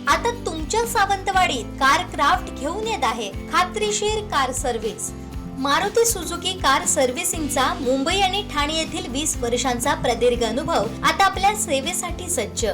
आता तुमच्या सावंतवाडीत car craft घेऊन येत आहे खात्रीशीर car service. Maruti Suzuki car सर्व्हिसिंगचा मुंबई आणि ठाणे येथील 20 वर्षांचा प्रदीर्घ अनुभव आता आपल्या सेवेसाठी सज्ज।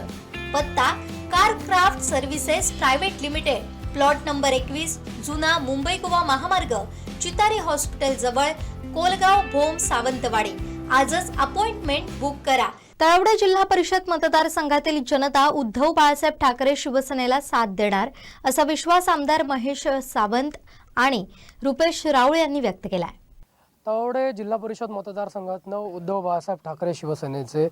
पत्ता car craft services private limited, plot number 21, जुना मुंबई गोवा महामार्ग, चितारी हॉस्पिटल जवळ, कोलगाव भोम, सावंतवाडी। आजच अपॉइंटमेंट बुक करा। तळवडे जिल्हा परिषद मतदारसंघातील जनता उद्धव बाळासाहेब ठाकरे शिवसेनेला साथ देणार असा विश्वास आमदार महेश सावंत आणि रुपेश राऊळ यांनी व्यक्त केला आहे। तळवडे जिल्हा परिषद मतदारसंघातनं उद्धव बाळासाहेब ठाकरे शिवसेनेचे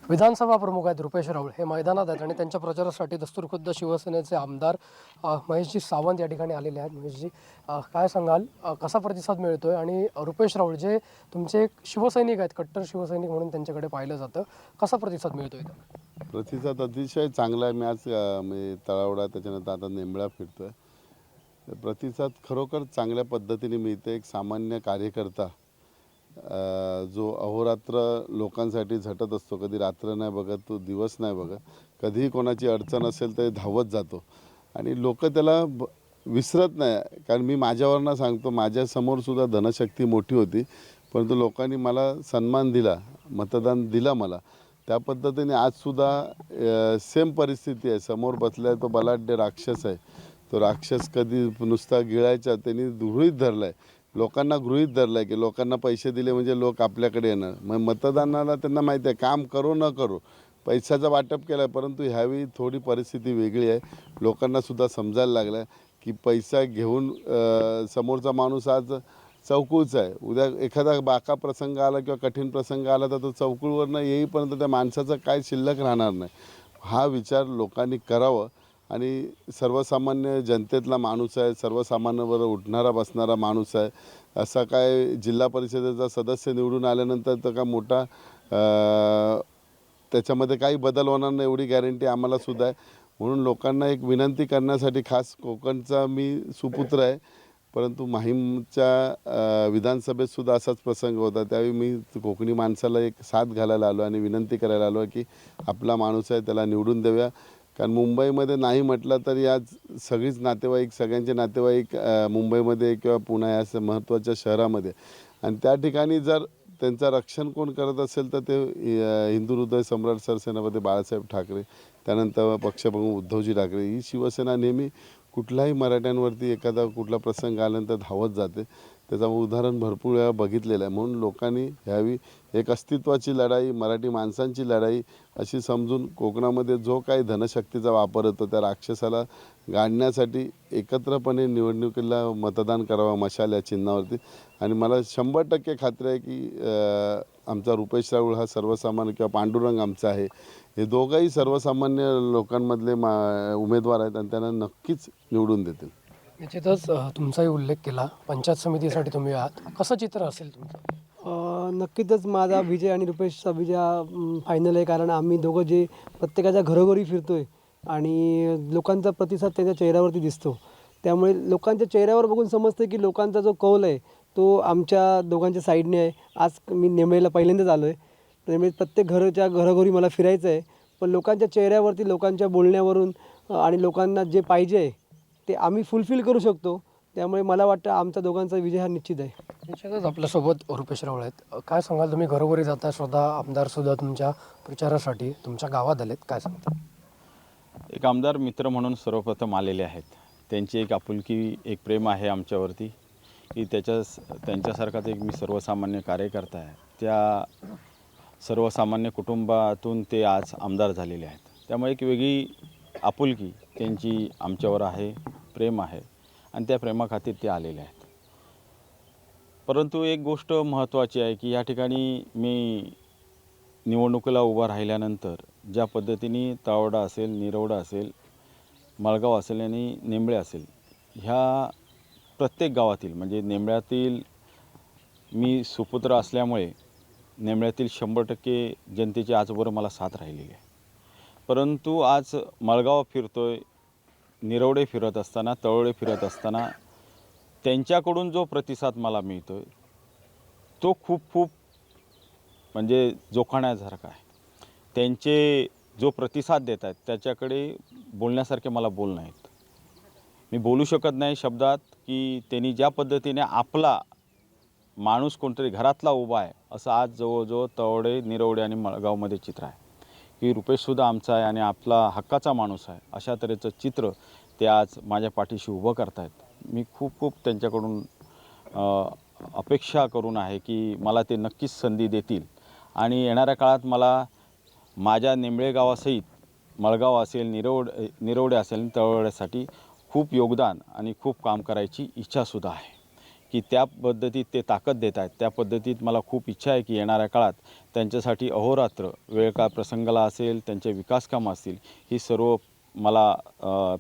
विधानसभा प्रमुख आहेत रुपेश राऊळ हे मैदानात आहेत आणि त्यांच्या प्रचारासाठी दस्तूरखुद्द शिवसेनेचे आमदार महेशजी सावंत या ठिकाणी आलेले आहेत। महेशजी, काय सांगाल, कसा प्रतिसाद मिळतोय? आणि रुपेश राऊळ जे तुमचे शिवसैनिक आहेत, कट्टर शिवसैनिक म्हणून त्यांच्याकडे पाहिलं जातं, कसा प्रतिसाद मिळतोय? प्रतिसाद अतिशय चांगला आहे। मी आज मी तळावडा त्याच्यानंतर आता नेमळा फिरतोय। प्रतिसाद खरोखर चांगल्या पद्धतीने मिळते। एक सामान्य कार्यकर्ता जो अहोरात्र लोकांसाठी झटत असतो, कधी रात्र नाही बघत, तो दिवस नाही बघत, कधीही कोणाची अडचण असेल तर धावत जातो आणि लोक त्याला विसरत नाही। कारण मी माझ्यावरनं सांगतो, माझ्यासमोरसुद्धा धनशक्ती मोठी होती, परंतु लोकांनी मला सन्मान दिला, मतदान दिला मला। त्या पद्धतीने आजसुद्धा सेम परिस्थिती आहे। समोर बसला आहे तो बलाढ्य राक्षस आहे। तो राक्षस कधी नुसता गिळायचा, त्यांनी गृहीत धरला आहे, लोकांना गृहीत धरलं आहे की लोकांना पैसे दिले म्हणजे लोक आपल्याकडे येणार। मग मतदानाला त्यांना माहिती आहे, काम करो न करो पैशाचं वाटप केलं आहे, परंतु ह्यावेळी थोडी परिस्थिती वेगळी आहे। लोकांनासुद्धा समजायला लागलं आहे की पैसा घेऊन समोरचा माणूस आज चौकूळचा आहे, उद्या एखादा बाका प्रसंग आला किंवा कठीण प्रसंग आला तर तो चौकूळवरनं येईपर्यंत त्या माणसाचं काय शिल्लक राहणार नाही। हा विचार लोकांनी करावं आणि सर्वसामान्य जनतेतला माणूस आहे, सर्वसामान्यावर उठणारा बसणारा माणूस आहे। असा काय जिल्हा परिषदेचा सदस्य निवडून आल्यानंतर तर का मोठा त्याच्यामध्ये काही बदल होणार नाही एवढी गॅरंटी आम्हालासुद्धा आहे। म्हणून लोकांना एक विनंती करण्यासाठी, खास कोकणचा मी सुपुत्र आहे, परंतु माहीमच्या विधानसभेतसुद्धा असाच प्रसंग होता। त्यावेळी मी कोकणी माणसाला एक साथ घालायला आलो आणि विनंती करायला आलो की आपला माणूस आहे त्याला निवडून देऊया। कारण मुंबईमध्ये नाही म्हटलं तरी आज सगळीच नातेवाईक, सगळ्यांचे नातेवाईक मुंबईमध्ये किंवा पुणे या महत्त्वाच्या शहरामध्ये, आणि त्या ठिकाणी जर त्यांचं रक्षण कोण करत असेल तर ते हिंदू हृदय सम्राट सरसेनापती बाळासाहेब ठाकरे, त्यानंतर पक्षप्रमुख उद्धवजी ठाकरे। ही शिवसेना नेहमी कुठल्याही मराठ्यांवरती एखादा कुठला प्रसंग आल्यानंतर धावत जाते। त्याचं उदाहरण भरपूर वेळा बघितलेलं आहे। म्हणून लोकांनी ह्यावी एक अस्तित्वाची लढाई, मराठी माणसांची लढाई अशी समजून कोकणामध्ये जो काही धनशक्तीचा वापर होतो त्या राक्षसाला गाडण्यासाठी एकत्रपणे निवडणुकीला मतदान करावं मशाल या चिन्हावरती। आणि मला 100% खात्री आहे की आमचा रुपेश राऊळ हा सर्वसामान्य किंवा पांडुरंग आमचा आहे, हे दोघंही सर्वसामान्य लोकांमधले उमेदवार आहेत आणि त्यांना नक्कीच निवडून देतील। निश्चितच तुमचाही उल्लेख केला, पंचायत समितीसाठी तुम्ही आहात, कसं चित्र असेल तुमचं? नक्कीच माझा विजय आणि रुपेशचा विजय फायनल आहे। कारण आम्ही दोघं जे प्रत्येकाच्या घरोघरी फिरतोय आणि लोकांचा प्रतिसाद त्यांच्या चेहऱ्यावरती दिसतो, त्यामुळे लोकांच्या चेहऱ्यावर बघून समजतं की लोकांचा जो कौल आहे तो आमच्या दोघांच्या साईडने आहे। आज मी नेमळेला पहिल्यांदाच आलो आहे, त्यामुळे प्रत्येक घरोघरी मला फिरायचं आहे, पण लोकांच्या चेहऱ्यावरती, लोकांच्या बोलण्यावरून आणि लोकांना जे पाहिजे आहे ते आम्ही फुलफिल करू शकतो। त्यामुळे मला वाटतं आमचा दोघांचा विजय हा निश्चित आहे। निश्चितच आपल्यासोबत रुपेश राऊळ आहेत। काय सांगाल, तुम्ही घरोघरी जाता, स्वतः आमदारसुद्धा तुमच्या प्रचारासाठी तुमच्या गावात आलेत, काय सांगता? एक आमदार मित्र म्हणून सर्वप्रथम आलेले आहेत। त्यांची एक आपुलकी, एक प्रेम आहे आमच्यावरती की त्यांच्यासारखाच एक मी सर्वसामान्य कार्यकर्ता आहे। त्या सर्वसामान्य कुटुंबातून ते आज आमदार झालेले आहेत, त्यामुळे एक वेगळी आपुलकी त्यांची आमच्यावर आहे, प्रेम आहे आणि त्या प्रेमाखातीर ते आलेले आहेत। परंतु एक गोष्ट महत्त्वाची आहे की या ठिकाणी मी निवडणुकीला उभा राहिल्यानंतर ज्या पद्धतीने तळवडा असेल, निरवडा असेल, मळगाव असेल आणि नेमळे असेल, ह्या प्रत्येक गावातील म्हणजे नेमळ्यातील मी सुपुत्र असल्यामुळे नेमळ्यातील 100% जनतेची आजवर मला साथ राहिलेली आहे। परंतु आज मळगाव फिरतोय, निरवडे फिरत असताना, तळवडे फिरत असताना त्यांच्याकडून जो प्रतिसाद मला मिळतो तो खूप म्हणजे जोखण्यासारखा आहे। त्यांचे जो प्रतिसाद देत आहेत त्याच्याकडे बोलण्यासारखे मला बोल नाहीत. मी बोलू शकत नाही शब्दात की त्यांनी ज्या पद्धतीने आपला माणूस कोणतरी घरातला उभा आहे असं आज जवळजवळ तवडे, निरवडे आणि मळगावमध्ये चित्र आहे की रुपेशसुद्धा आमचा आहे आणि आपला हक्काचा माणूस आहे, अशा तऱ्हेचं चित्र ते आज माझ्या पाठीशी उभं करतायत. मी खूप त्यांच्याकडून अपेक्षा करून आहे की मला ते नक्कीच संधी देतील आणि येणाऱ्या काळात मला माझ्या निंबळे गावासहित मळगाव असेल, निरवडे असेल, तळवड्यासाठी खूप योगदान आणि खूप काम करायची इच्छासुद्धा आहे की त्या पद्धतीत ते ताकद देत आहेत. त्या पद्धतीत मला खूप इच्छा आहे की येणाऱ्या काळात त्यांच्यासाठी अहोरात्र वेळ काळ प्रसंगाला असेल, त्यांचे विकास कामं असतील, ही सर्व मला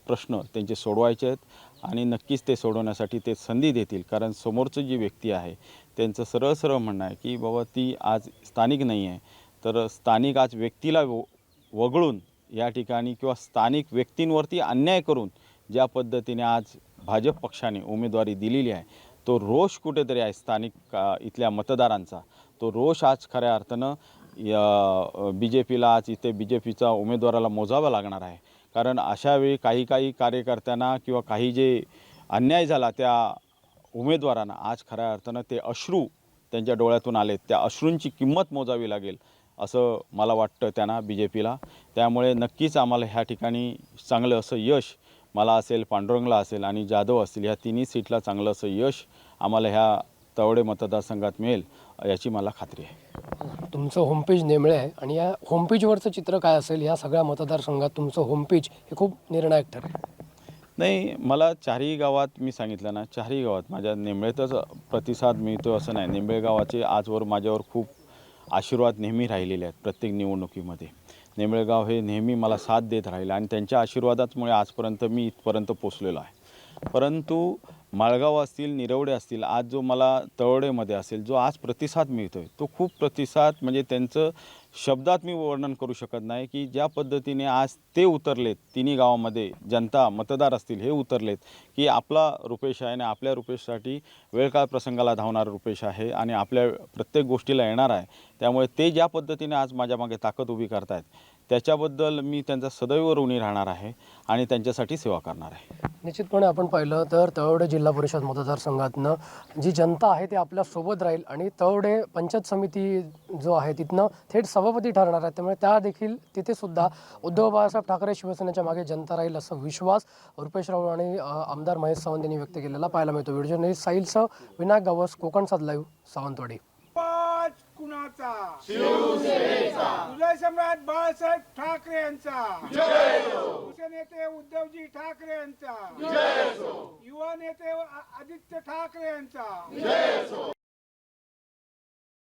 प्रश्न त्यांचे सोडवायचे आहेत आणि नक्कीच ते सोडवण्यासाठी ते संधी देतील. कारण समोरचं जी व्यक्ती आहे त्यांचं सरळ म्हणणं आहे की बाबा ती आज स्थानिक नाही आहे, तर स्थानिक आज व्यक्तीला वगळून या ठिकाणी किंवा स्थानिक व्यक्तींवरती अन्याय करून ज्या पद्धतीने आज भाजप पक्षाने उमेदवारी दिलेली आहे, तो रोष कुठेतरी आहे स्थानिक इथल्या मतदारांचा. तो रोष आज खऱ्या अर्थानं BJPला आज इथे BJPचा उमेदवाराला मोजावा लागणार आहे. कारण अशावेळी काही कार्यकर्त्यांना किंवा काही जे अन्याय झाला त्या उमेदवारांना आज खऱ्या अर्थानं ते अश्रू त्यांच्या डोळ्यातून आलेत, त्या अश्रूंची किंमत मोजावी लागेल असं मला वाटतं त्यांना, BJPला. त्यामुळे नक्कीच आम्हाला ह्या ठिकाणी चांगलं असं यश, मला असेल, पांडुरंगला असेल आणि जाधव असतील, ह्या तिन्ही सीटला चांगलं असं यश आम्हाला ह्या तवडे मतदारसंघात मिळेल याची मला खात्री आहे. तुमचं होमपेज नेमळे आहे आणि या होमपेजवरचं चित्र काय असेल या सगळ्या मतदारसंघात तुमचं होमपेज हे खूप निर्णायक ठरेल. नाही, मला चारही गावात मी सांगितलं ना, चारही गावात माझ्या निंबळेतच प्रतिसाद मिळतो असं नाही. निंबळे गावाचे आजवर माझ्यावर खूप आशीर्वाद नेहमी राहिलेले आहेत. प्रत्येक निवडणुकीमध्ये निंबळेगाव हे नेहमी मला साथ देत राहिलं आणि त्यांच्या आशीर्वादामुळे आजपर्यंत मी इथपर्यंत पोचलेलो आहे. परंतु माळगाव असतील, निरवडे असतील, आज जो मला तळवडेमध्ये असेल जो आज प्रतिसाद मिळतो आहे, तो खूप प्रतिसाद म्हणजे त्यांचं शब्दात मी वर्णन करू शकत नाही की ज्या पद्धतीने आज ते उतरलेत, तिन्ही गावामध्ये जनता, मतदार असतील, हे उतरलेत की आपला रुपेश आहे आणि आपल्या रुपेशसाठी वेळकाळ प्रसंगाला धावणारा रुपेश आहे आणि आपल्या प्रत्येक गोष्टीला येणार आहे. त्यामुळे ते ज्या पद्धतीने आज माझ्या मागे ताकद उभी करतायत त्याच्याबद्दल मी त्यांचा सदैव ऋणी राहणार आहे आणि त्यांच्यासाठी सेवा करणार आहे. निश्चितपणे आपण पाहिलं तर तळवडे जिल्हा परिषद मतदारसंघातनं जी जनता आहे ती आपल्यासोबत राहील आणि तळवडे पंचायत समिती जो आहे तिथनं थेट सभापती ठरणार आहे. त्यामुळे त्या देखील तिथे सुद्धा उद्धव बाळासाहेब ठाकरे शिवसेनेच्या मागे जनता राहील असा विश्वास रुपेश राऊळ आणि आमदार महेश सावंत यांनी व्यक्त केलेला पाहायला मिळतो. व्हिडिओ जर्नलिस्ट साहिलसह विनायक गावस, कोकण सात लाईव्ह, सावंतवाडी. कुणाचा? शिवसेनेचा. उदय सम्राट बाळासाहेब ठाकरे यांचा. शिवसेनेचे उद्धवजी ठाकरे यांचा. युवा नेते आदित्य ठाकरे यांचा.